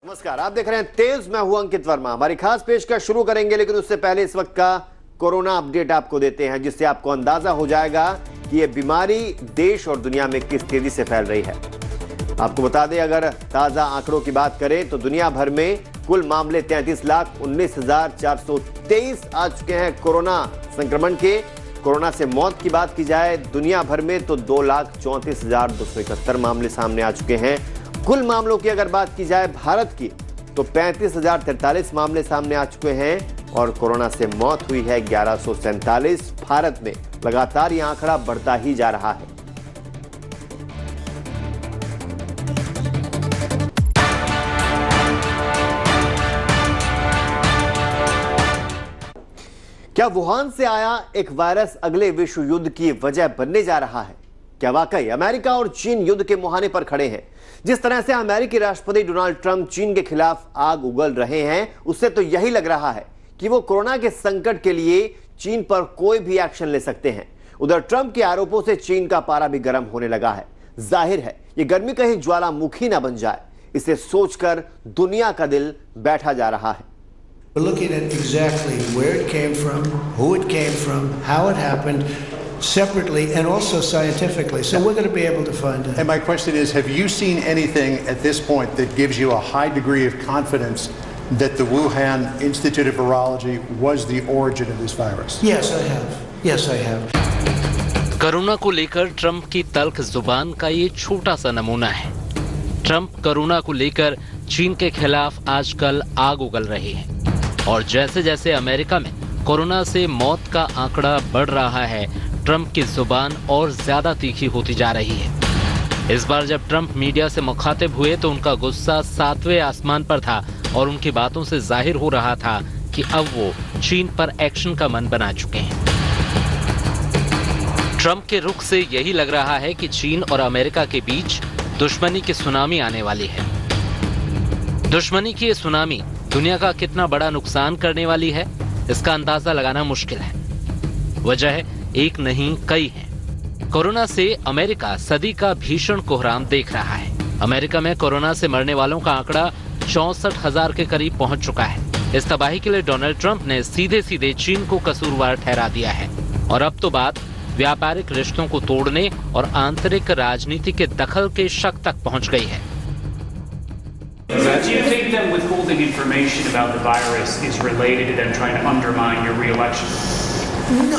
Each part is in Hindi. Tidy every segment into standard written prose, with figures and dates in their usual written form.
नमस्कार, आप देख रहे हैं तेज। मैं हूं अंकित वर्मा। हमारी खास पेशकश शुरू करेंगे, लेकिन उससे पहले इस वक्त का कोरोना अपडेट आपको देते हैं, जिससे आपको अंदाजा हो जाएगा कि यह बीमारी देश और दुनिया में किस तेजी से फैल रही है। आपको बता दें, अगर ताजा आंकड़ों की बात करें तो दुनिया भर में कुल मामले 33,19,423 आ चुके हैं कोरोना संक्रमण के। कोरोना से मौत की बात की जाए दुनिया भर में तो 2,34,271 मामले सामने आ चुके हैं। कुल मामलों की अगर बात की जाए भारत की तो 35,043 मामले सामने आ चुके हैं और कोरोना से मौत हुई है 1147। भारत में लगातार यह आंकड़ा बढ़ता ही जा रहा है। क्या वुहान से आया एक वायरस अगले विश्व युद्ध की वजह बनने जा रहा है? क्या वाकई अमेरिका और चीन युद्ध के मुहाने पर खड़े हैं? जिस तरह से अमेरिकी राष्ट्रपति डोनाल्ड ट्रंप चीन के खिलाफ आग उगल रहे हैं, उससे तो यही लग रहा है कि वो कोरोना के संकट के लिए चीन पर कोई भी एक्शन ले सकते हैं। उधर ट्रंप के आरोपों से चीन का पारा भी गर्म होने लगा है। जाहिर है ये गर्मी कहीं ज्वालामुखी ना बन जाए, इसे सोचकर दुनिया का दिल बैठा जा रहा है। We're looking at exactly where it came from, who it came from, how it happened, separately and also scientifically. So we're going to be able to find out. And my question is, have you seen anything at this point that gives you a high degree of confidence that the Wuhan Institute of Virology was the origin of this virus? Yes, I have. Yes, I have. Corona को लेकर ट्रंप की तल्ख जुबान का ये छोटा सा नमूना है। ट्रंप कोरोना को लेकर चीन के खिलाफ आजकल आग उगल रहे हैं और जैसे जैसे अमेरिका में कोरोना से मौत का आंकड़ा बढ़ रहा है, ट्रंप की जुबान और ज्यादा तीखी होती जा रही है। इस बार जब ट्रंप मीडिया से मुखातिब हुए तो उनका गुस्सा 7वें आसमान पर था और उनकी बातों से जाहिर हो रहा था कि अब वो चीन पर एक्शन का मन बना चुके हैं। ट्रंप के रुख से यही लग रहा है कि चीन और अमेरिका के बीच दुश्मनी की सुनामी आने वाली है। दुश्मनी की ये सुनामी दुनिया का कितना बड़ा नुकसान करने वाली है, इसका अंदाजा लगाना मुश्किल है। वजह एक नहीं कई है। कोरोना से अमेरिका सदी का भीषण कोहराम देख रहा है। अमेरिका में कोरोना से मरने वालों का आंकड़ा 64,000 के करीब पहुंच चुका है। इस तबाही के लिए डोनाल्ड ट्रंप ने सीधे सीधे चीन को कसूरवार ठहरा दिया है और अब तो बात व्यापारिक रिश्तों को तोड़ने और आंतरिक राजनीति के दखल के शक तक पहुंच गई है। Do you think that withholding information about the virus is related to them trying to undermine your re-election? No,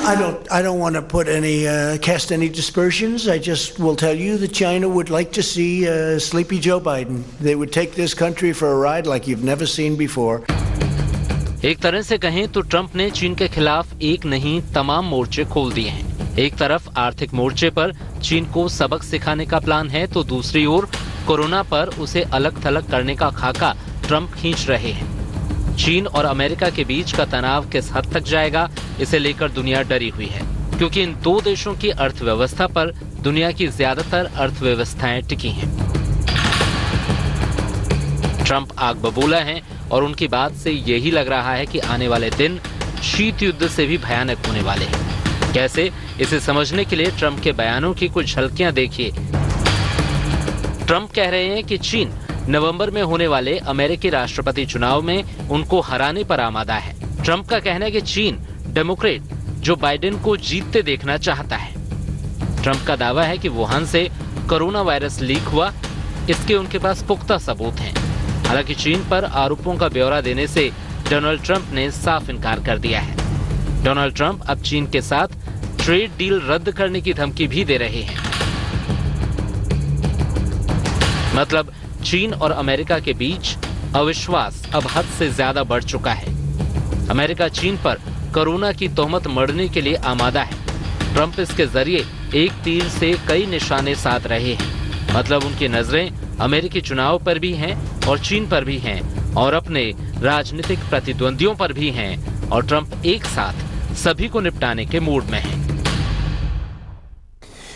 I don't want to put any cast any dispersions. I just will tell you that China would like to see sleepy Joe Biden. They would take this country for a ride like you've never seen before. एक तरह से कहें तो ट्रंप ने चीन के खिलाफ एक नहीं तमाम मोर्चे खोल दिए हैं। एक तरफ आर्थिक मोर्चे पर चीन को सबक सिखाने का प्लान है तो दूसरी ओर कोरोना पर उसे अलग थलग करने का खाका ट्रंप खींच रहे हैं। चीन और अमेरिका के बीच का तनाव किस हद तक जाएगा, इसे लेकर दुनिया डरी हुई है, क्योंकि इन दो देशों की अर्थव्यवस्था पर दुनिया की ज्यादातर अर्थव्यवस्थाएं टिकी हैं। ट्रंप आग बबूला हैं और उनकी बात से यही लग रहा है कि आने वाले दिन शीत युद्ध से भी भयानक होने वाले हैं। कैसे, इसे समझने के लिए ट्रंप के बयानों की कुछ झलकियां देखिए। ट्रंप कह रहे हैं कि चीन नवंबर में होने वाले अमेरिकी राष्ट्रपति चुनाव में उनको हराने पर आमादा है। ट्रंप का कहना है कि चीन डेमोक्रेट जो बाइडेन को जीतते देखना चाहता है। ट्रंप का दावा है कि वुहान से कोरोना वायरस लीक हुआ, इसके उनके पास पुख्ता सबूत हैं। हालांकि चीन पर आरोपों का ब्यौरा देने से डोनाल्ड ट्रंप ने साफ इनकार कर दिया है। डोनाल्ड ट्रंप अब चीन के साथ ट्रेड डील रद्द करने की धमकी भी दे रहे हैं। मतलब चीन और अमेरिका के बीच अविश्वास अब हद से ज्यादा बढ़ चुका है। अमेरिका चीन पर कोरोना की तोहमत मढ़ने के लिए आमादा है। ट्रंप इसके जरिए एक तीर से कई निशाने साध रहे हैं। मतलब उनकी नजरें अमेरिकी चुनाव पर भी हैं और चीन पर भी हैं और अपने राजनीतिक प्रतिद्वंदियों पर भी हैं और ट्रंप एक साथ सभी को निपटाने के मूड में है।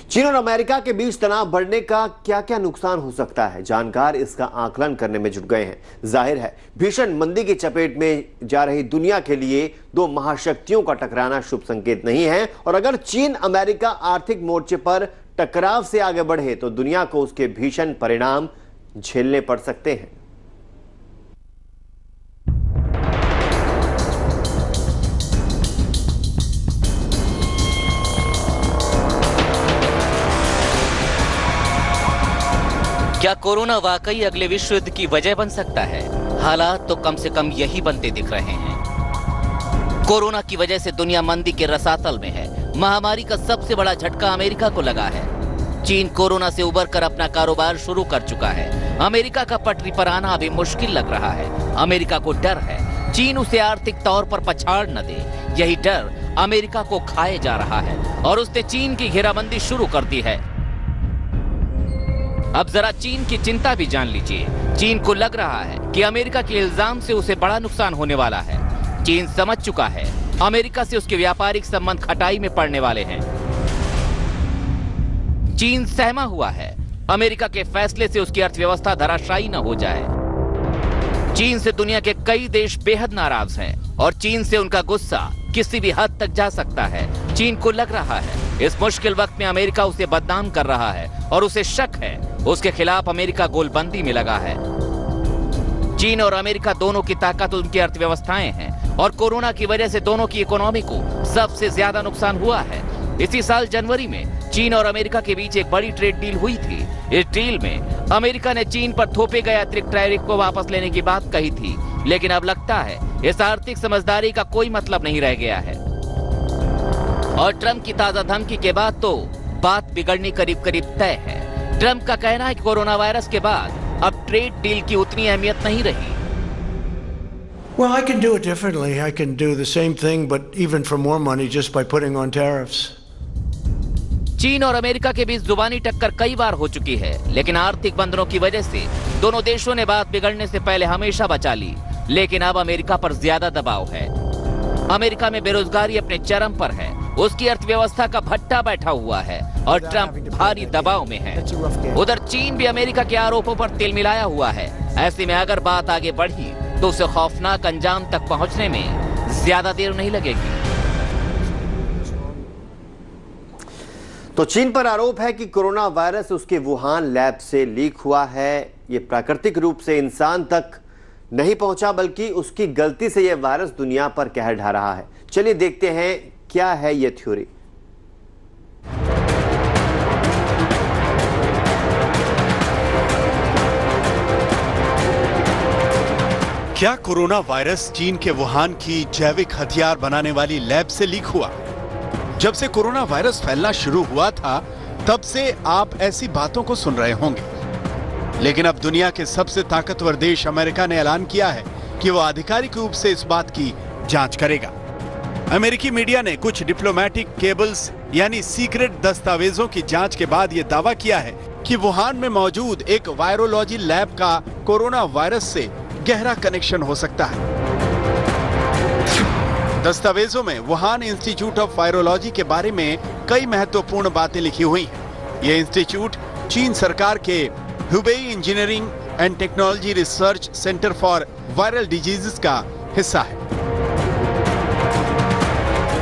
चीन और अमेरिका के बीच तनाव बढ़ने का क्या क्या नुकसान हो सकता है, जानकार इसका आकलन करने में जुट गए हैं। जाहिर है भीषण मंदी की चपेट में जा रही दुनिया के लिए दो महाशक्तियों का टकराना शुभ संकेत नहीं है और अगर चीन अमेरिका आर्थिक मोर्चे पर टकराव से आगे बढ़े तो दुनिया को उसके भीषण परिणाम झेलने पड़ सकते हैं। क्या कोरोना वाकई अगले विश्व युद्ध की वजह बन सकता है? हालात तो कम से कम यही बनते दिख रहे हैं। कोरोना की वजह से दुनिया मंदी के रसातल में है। महामारी का सबसे बड़ा झटका अमेरिका को लगा है। चीन कोरोना से उबरकर अपना कारोबार शुरू कर चुका है। अमेरिका का पटरी पर आना अभी मुश्किल लग रहा है। अमेरिका को डर है चीन उसे आर्थिक तौर पर पछाड़ न दे। यही डर अमेरिका को खाए जा रहा है और उसने चीन की घेराबंदी शुरू कर दी है। अब जरा चीन की चिंता भी जान लीजिए। चीन को लग रहा है कि अमेरिका के इल्जाम से उसे बड़ा नुकसान होने वाला है। चीन समझ चुका है अमेरिका से उसके व्यापारिक संबंध खटाई में पड़ने वाले हैं। चीन सहमा हुआ है अमेरिका के फैसले से उसकी अर्थव्यवस्था धराशायी न हो जाए। चीन से दुनिया के कई देश बेहद नाराज हैं और चीन से उनका गुस्सा किसी भी हद तक जा सकता है। चीन को लग रहा है इस मुश्किल वक्त में अमेरिका उसे बदनाम कर रहा है और उसे शक है उसके खिलाफ अमेरिका गोलबंदी में लगा है। चीन और अमेरिका दोनों की ताकत उनकी अर्थव्यवस्थाएं हैं और कोरोना की वजह से दोनों की इकोनॉमी को सबसे ज्यादा नुकसान हुआ है। इसी साल जनवरी में चीन और अमेरिका के बीच एक बड़ी ट्रेड डील हुई थी। इस डील में अमेरिका ने चीन पर थोपे गए अतिरिक्त टैरिफ को वापस लेने की बात कही थी, लेकिन अब लगता है इस आर्थिक समझदारी का कोई मतलब नहीं रह गया है। और ट्रंप की ताजा धमकी के बाद तो बात बिगड़नी करीब करीब तय है। ट्रंप का कहना है कि कोरोना वायरस के बाद अब ट्रेड डील की उतनी अहमियत नहीं रही। Well, I can do it differently. I can do the same thing, but even for more money just by putting on tariffs. चीन और अमेरिका के बीच जुबानी टक्कर कई बार हो चुकी है, लेकिन आर्थिक बंधनों की वजह से दोनों देशों ने बात बिगड़ने से पहले हमेशा बचा ली। लेकिन अब अमेरिका पर ज्यादा दबाव है। अमेरिका में बेरोजगारी अपने चरम पर है, उसकी अर्थव्यवस्था का भट्टा बैठा हुआ है और ट्रंप भारी दबाव में है। उधर चीन भी अमेरिका के आरोपों पर तिल मिलाया हुआ है। ऐसे में अगर बात आगे बढ़ी तो उसे खौफनाक अंजाम तक पहुंचने में ज्यादा देर नहीं लगेगी। तो चीन पर आरोप है कि कोरोना वायरस उसके वुहान लैब से लीक हुआ है। यह प्राकृतिक रूप से इंसान तक नहीं पहुंचा, बल्कि उसकी गलती से यह वायरस दुनिया पर कहर ढा रहा है। चलिए देखते हैं क्या है यह थ्योरी। क्या कोरोना वायरस चीन के वुहान की जैविक हथियार बनाने वाली लैब से लीक हुआ? जब से कोरोना वायरस फैलना शुरू हुआ था, तब से आप ऐसी बातों को सुन रहे होंगे। लेकिन अब दुनिया के सबसे ताकतवर देश अमेरिका ने ऐलान किया है कि वो आधिकारिक रूप से इस बात की जांच करेगा। अमेरिकी मीडिया ने कुछ डिप्लोमेटिक केबल्स यानी सीक्रेट दस्तावेजों की जांच के बाद यह दावा किया है कि वुहान में मौजूद एक वायरोलॉजी लैब का कोरोना वायरस से गहरा कनेक्शन हो सकता है। दस्तावेजों में वुहान इंस्टीट्यूट ऑफ वायरोलॉजी के बारे में कई महत्वपूर्ण बातें लिखी हुई हैं। यह इंस्टीट्यूट चीन सरकार के Hubei engineering and technology research centre for viral diseases का हिस्सा है।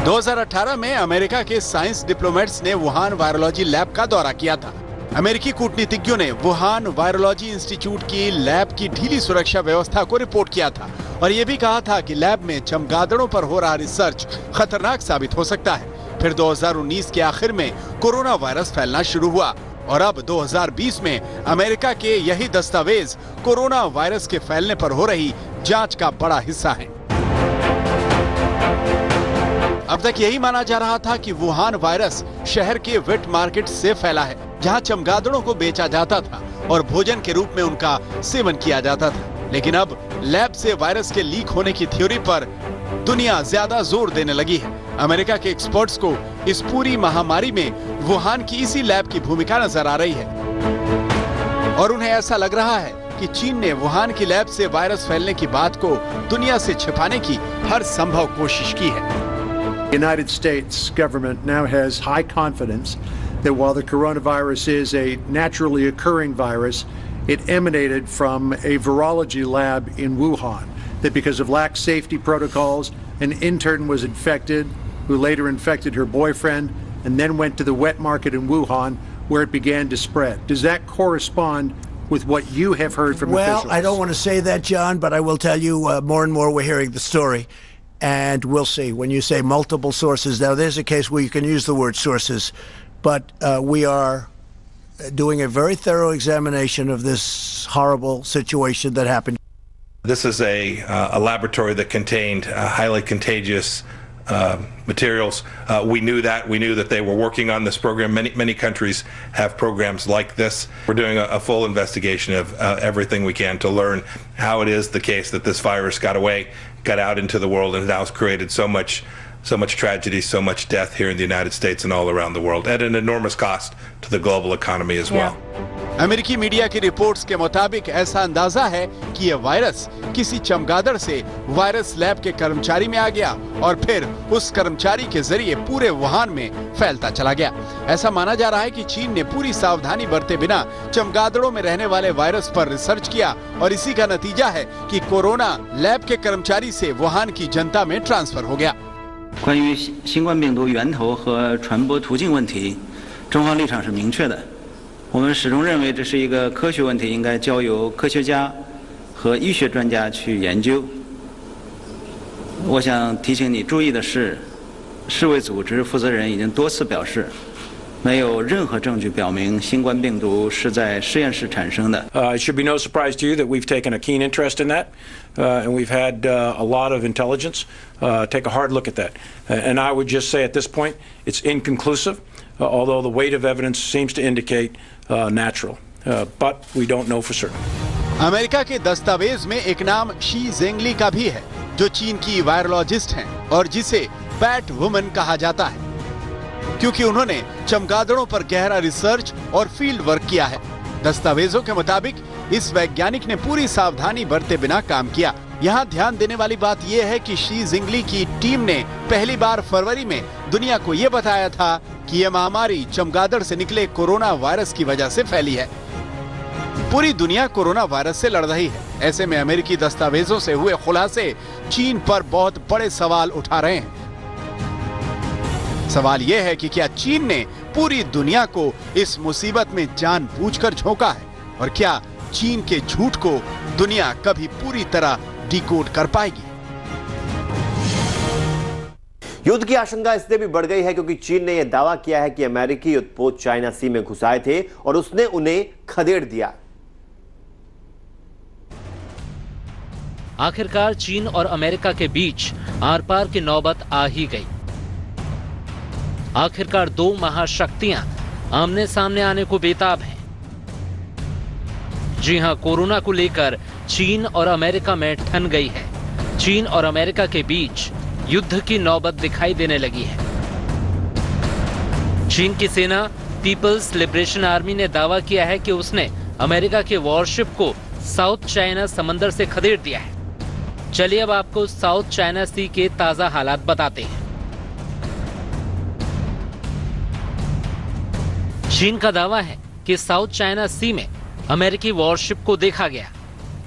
2018 में अमेरिका के साइंस डिप्लोमेट्स ने वुहान वायरोलॉजी लैब का दौरा किया था। अमेरिकी कूटनीतिज्ञों ने वुहान वायरोलॉजी इंस्टीट्यूट की लैब की ढीली सुरक्षा व्यवस्था को रिपोर्ट किया था और यह भी कहा था कि लैब में चमगादड़ों पर हो रहा रिसर्च खतरनाक साबित हो सकता है। फिर 2019 के आखिर में कोरोना वायरस फैलना शुरू हुआ और अब 2020 में अमेरिका के यही दस्तावेज कोरोना वायरस के फैलने पर हो रही जांच का बड़ा हिस्सा है। अब तक यही माना जा रहा था कि वुहान वायरस शहर के वेट मार्केट से फैला है, जहां चमगादड़ों को बेचा जाता था और भोजन के रूप में उनका सेवन किया जाता था। लेकिन अब लैब से वायरस के लीक होने की थ्योरी पर दुनिया ज्यादा जोर देने लगी है। अमेरिका के एक्सपर्ट्स को इस पूरी महामारी में वुहान की इसी लैब की भूमिका नजर आ रही है और उन्हें ऐसा लग रहा है कि चीन ने वुहान की लैब से वायरस फैलने की बात को दुनिया से छिपाने की हर संभव कोशिश की है। The United States government now has high confidence that while the coronavirus is a naturally occurring virus, it emanated from a virology lab in Wuhan, that because of lax safety protocols, an intern was infected, who later infected her boyfriend, and then went to the wet market in Wuhan, where it began to spread. Does that correspond with what you have heard from officials? Well, I don't want to say that, John, but I will tell you more and more we're hearing the story. And we'll see. When you say multiple sources, now there's a case where you can use the word sources, but we are doing a very thorough examination of this horrible situation that happened. This is a laboratory that contained highly contagious materials. We knew that. We knew that they were working on this program. Many countries have programs like this. We're doing a full investigation of everything we can to learn how it is the case that this virus got out into the world and now has created so much tragedy, so much death here in the United States and all around the world, at an enormous cost to the global economy as well. अमेरिकी मीडिया की रिपोर्ट्स के मुताबिक ऐसा अंदाजा है कि यह वायरस किसी चमगादड़ से वायरस लैब के कर्मचारी में आ गया और फिर उस कर्मचारी के जरिए पूरे वुहान में फैलता चला गया। ऐसा माना जा रहा है कि चीन ने पूरी सावधानी बरते बिना चमगादड़ों में रहने वाले वायरस पर रिसर्च किया और इसी का नतीजा है कि कोरोना लैब के कर्मचारी से वुहान की जनता में ट्रांसफर हो गया। 关于新冠病毒源头和传播途径问题，中方立场是明确的。我们始终认为这是一个科学问题，应该交由科学家和医学专家去研究。我想提醒你注意的是，世卫组织负责人已经多次表示，没有任何证据表明新冠病毒是在实验室产生的。It should be no surprise to you that we've taken a keen interest in that, and we've had a lot of intelligence take a hard look at that. And I would just say at this point, it's inconclusive, although the weight of evidence seems to indicate natural, but we don't know for certain. America के दस्तावेज में एक नाम शी जेंगली का भी है, जो चीन की वायरोलॉजिस्ट हैं और जिसे बैट वुमन कहा जाता है, क्योंकि उन्होंने चमगादड़ों पर गहरा रिसर्च और फील्ड वर्क किया है। दस्तावेजों के मुताबिक इस वैज्ञानिक ने पूरी सावधानी बरते बिना काम किया। यहाँ ध्यान देने वाली बात यह है कि शी जिंगली की टीम ने पहली बार फरवरी में दुनिया को यह बताया था कि यह महामारी चमगादड़ से निकले कोरोना वायरस की वजह से फैली है। पूरी दुनिया कोरोना वायरस से लड़ रही है। ऐसे में अमेरिकी दस्तावेजों से हुए खुलासे चीन पर बहुत बड़े सवाल उठा रहे हैं। सवाल यह है कि क्या चीन ने पूरी दुनिया को इस मुसीबत में जानबूझकर झोंका है और क्या चीन के झूठ को दुनिया कभी पूरी तरह डिकोड कर पाएगी? युद्ध की आशंका इसलिए भी बढ़ गई है क्योंकि चीन ने यह दावा किया है कि अमेरिकी युद्धपोत चाइना सी में घुस आए थे और उसने उन्हें खदेड़ दिया। आखिरकार चीन और अमेरिका के बीच आर पार की नौबत आ ही गई। आखिरकार दो महाशक्तियां आमने सामने आने को बेताब हैं। जी हां, कोरोना को लेकर चीन और अमेरिका में ठन गई है। चीन और अमेरिका के बीच युद्ध की नौबत दिखाई देने लगी है। चीन की सेना पीपल्स लिबरेशन आर्मी ने दावा किया है कि उसने अमेरिका के वॉरशिप को साउथ चाइना समंदर से खदेड़ दिया है। चलिए अब आपको साउथ चाइना सी के ताजा हालात बताते हैं। चीन का दावा है कि साउथ चाइना सी में अमेरिकी वॉरशिप को देखा गया।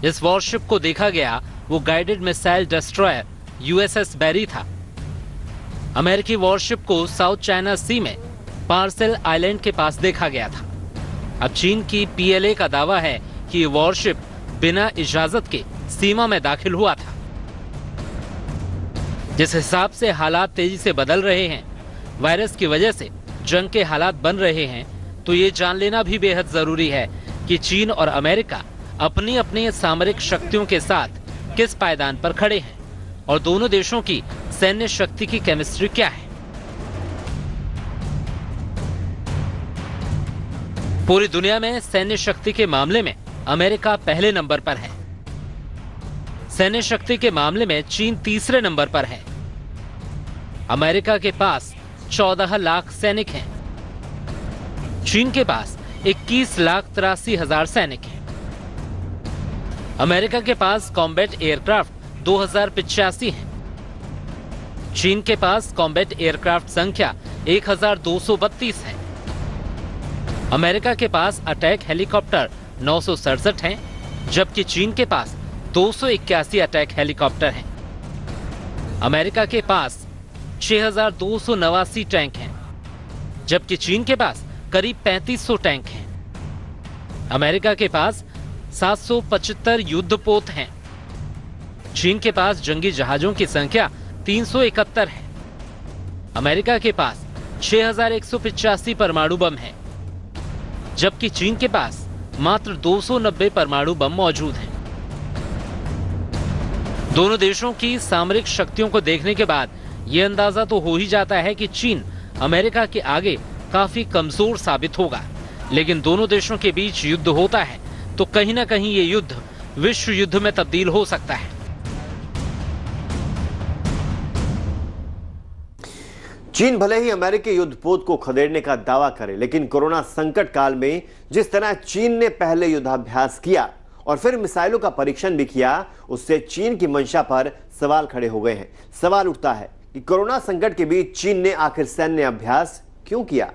इस वॉरशिप को देखा गया वो गाइडेड मिसाइल डिस्ट्रॉयर यूएसएस बैरी था। अमेरिकी वॉरशिप को साउथ चाइना सी में पार्सेल आइलैंड के पास देखा गया था। अब चीन की पीएलए का दावा है कि ये वॉरशिप बिना इजाजत के सीमा में दाखिल हुआ था। जिस हिसाब से हालात तेजी से बदल रहे हैं, वायरस की वजह से जंग के हालात बन रहे हैं, तो ये जान लेना भी बेहद जरूरी है कि चीन और अमेरिका अपनी अपनी सामरिक शक्तियों के साथ किस पायदान पर खड़े हैं और दोनों देशों की सैन्य शक्ति की केमिस्ट्री क्या है। पूरी दुनिया में सैन्य शक्ति के मामले में अमेरिका पहले नंबर पर है। सैन्य शक्ति के मामले में चीन तीसरे नंबर पर है। अमेरिका के पास 14 लाख सैनिक हैं। चीन के पास 21,83,000 सैनिक हैं। अमेरिका के पास कॉम्बैट एयरक्राफ्ट 2085 हैं। चीन के पास कॉम्बैट एयरक्राफ्ट संख्या 1232 है। अमेरिका के पास अटैक हेलीकॉप्टर 967 हैं, जबकि चीन के पास 281 अटैक हेलीकॉप्टर हैं। अमेरिका के पास 6,289 टैंक हैं, जबकि चीन के पास करीब 3500 टैंक हैं। अमेरिका के पास 775 युद्धपोत हैं। चीन के पास जंगी जहाजों की संख्या 371 है। अमेरिका के पास 6,185 परमाणु बम हैं। जबकि चीन के पास मात्र 290 परमाणु बम मौजूद हैं। दोनों देशों की सामरिक शक्तियों को देखने के बाद यह अंदाजा तो हो ही जाता है कि चीन अमेरिका के आगे काफी कमजोर साबित होगा। लेकिन दोनों देशों के बीच युद्ध होता है तो कहीं ना कहीं ये युद्ध विश्व युद्ध में तब्दील हो सकता है। चीन भले ही अमेरिकी युद्धपोत को खदेड़ने का दावा करे, लेकिन कोरोना संकट काल में जिस तरह चीन ने पहले युद्धाभ्यास किया और फिर मिसाइलों का परीक्षण भी किया, उससे चीन की मंशा पर सवाल खड़े हो गए हैं। सवाल उठता है कि कोरोना संकट के बीच चीन ने आखिर सैन्य अभ्यास क्यों किया।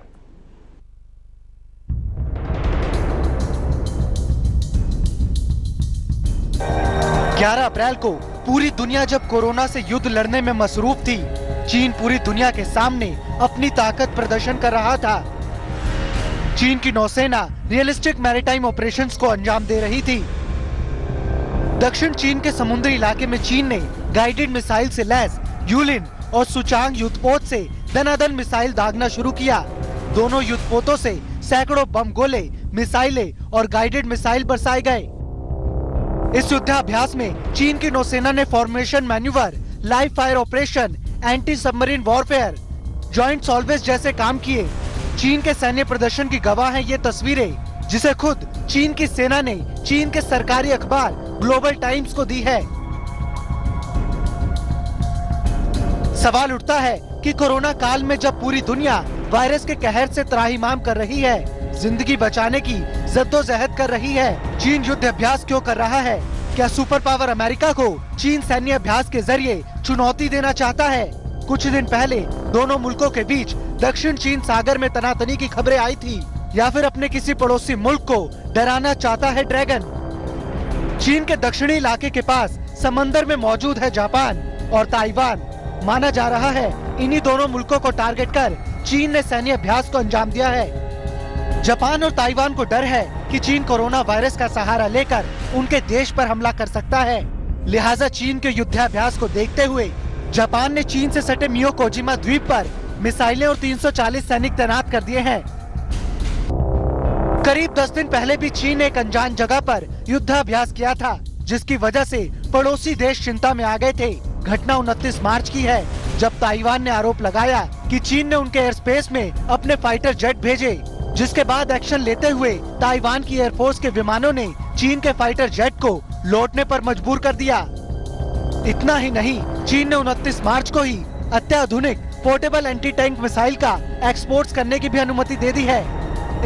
ग्यारह अप्रैल को पूरी दुनिया जब कोरोना से युद्ध लड़ने में मसरूफ थी, चीन पूरी दुनिया के सामने अपनी ताकत प्रदर्शन कर रहा था। चीन की नौसेना रियलिस्टिक मैरीटाइम ऑपरेशंस को अंजाम दे रही थी। दक्षिण चीन के समुद्री इलाके में चीन ने गाइडेड मिसाइल से लैस यूलिन और सुचांग युद्धपोत से दनादन मिसाइल दागना शुरू किया। दोनों युद्धपोतों से सैकड़ों बम गोले, मिसाइलें और गाइडेड मिसाइल बरसाए गए। इस युद्धाभ्यास में चीन की नौसेना ने formation manoeuvre, live fire operation, anti submarine warfare, joint salvage जैसे काम किए। चीन के सैन्य प्रदर्शन की गवाह हैं ये तस्वीरें, जिसे खुद चीन की सेना ने चीन के सरकारी अखबार ग्लोबल टाइम्स को दी है। सवाल उठता है कि कोरोना काल में जब पूरी दुनिया वायरस के कहर से त्राहिमाम कर रही है, जिंदगी बचाने की जद्दोजहद कर रही है, चीन युद्ध अभ्यास क्यों कर रहा है? क्या सुपर पावर अमेरिका को चीन सैन्य अभ्यास के जरिए चुनौती देना चाहता है? कुछ दिन पहले दोनों मुल्कों के बीच दक्षिण चीन सागर में तनातनी की खबरें आई थी, या फिर अपने किसी पड़ोसी मुल्क को डराना चाहता है ड्रैगन? चीन के दक्षिणी इलाके के पास समंदर में मौजूद है जापान और ताइवान। माना जा रहा है इन्हीं दोनों मुल्कों को टारगेट कर चीन ने सैन्य अभ्यास को अंजाम दिया है। जापान और ताइवान को डर है कि चीन कोरोना वायरस का सहारा लेकर उनके देश पर हमला कर सकता है। लिहाजा चीन के युद्धाभ्यास को देखते हुए जापान ने चीन से सटे मियोकोजिमा द्वीप पर मिसाइलें और 340 सैनिक तैनात कर दिए हैं। करीब 10 दिन पहले भी चीन ने एक अनजान जगह पर युद्धाभ्यास किया था, जिसकी वजह से पड़ोसी देश चिंता में आ गए थे। घटना 29 मार्च की है, जब ताइवान ने आरोप लगाया कि चीन ने उनके एयर स्पेस में अपने फाइटर जेट भेजे, जिसके बाद एक्शन लेते हुए ताइवान की एयरफोर्स के विमानों ने चीन के फाइटर जेट को लौटने पर मजबूर कर दिया। इतना ही नहीं, चीन ने 29 मार्च को ही अत्याधुनिक पोर्टेबल एंटी टैंक मिसाइल का एक्सपोर्ट करने की भी अनुमति दे दी है।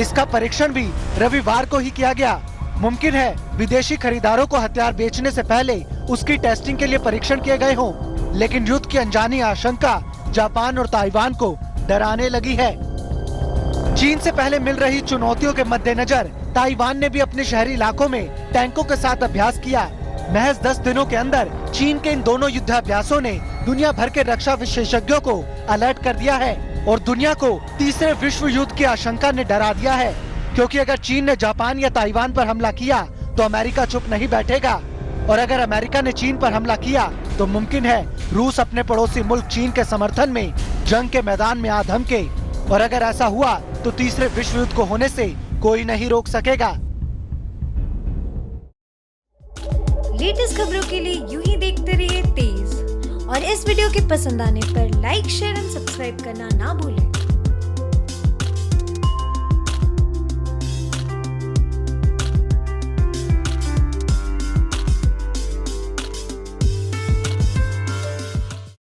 इसका परीक्षण भी रविवार को ही किया गया। मुमकिन है विदेशी खरीदारों को हथियार बेचने से पहले उसकी टेस्टिंग के लिए परीक्षण किए गए हों, लेकिन युद्ध की अनजानी आशंका जापान और ताइवान को डराने लगी है। चीन से पहले मिल रही चुनौतियों के मद्देनजर ताइवान ने भी अपने शहरी इलाकों में टैंकों के साथ अभ्यास किया। महज 10 दिनों के अंदर चीन के इन दोनों युद्धाभ्यासों ने दुनिया भर के रक्षा विशेषज्ञों को अलर्ट कर दिया है और दुनिया को तीसरे विश्व युद्ध की आशंका ने डरा दिया है। क्योंकि अगर चीन ने जापान या ताइवान पर हमला किया तो अमेरिका चुप नहीं बैठेगा, और अगर अमेरिका ने चीन पर हमला किया तो मुमकिन है रूस अपने पड़ोसी मुल्क चीन के समर्थन में जंग के मैदान में आ धमके, और अगर ऐसा हुआ तो तीसरे विश्व युद्ध को होने से कोई नहीं रोक सकेगा। लेटेस्ट खबरों के लिए यूं ही देखते रहिए तेज, और इस वीडियो के पसंद आने पर लाइक, शेयर एंड सब्सक्राइब करना ना भूलें।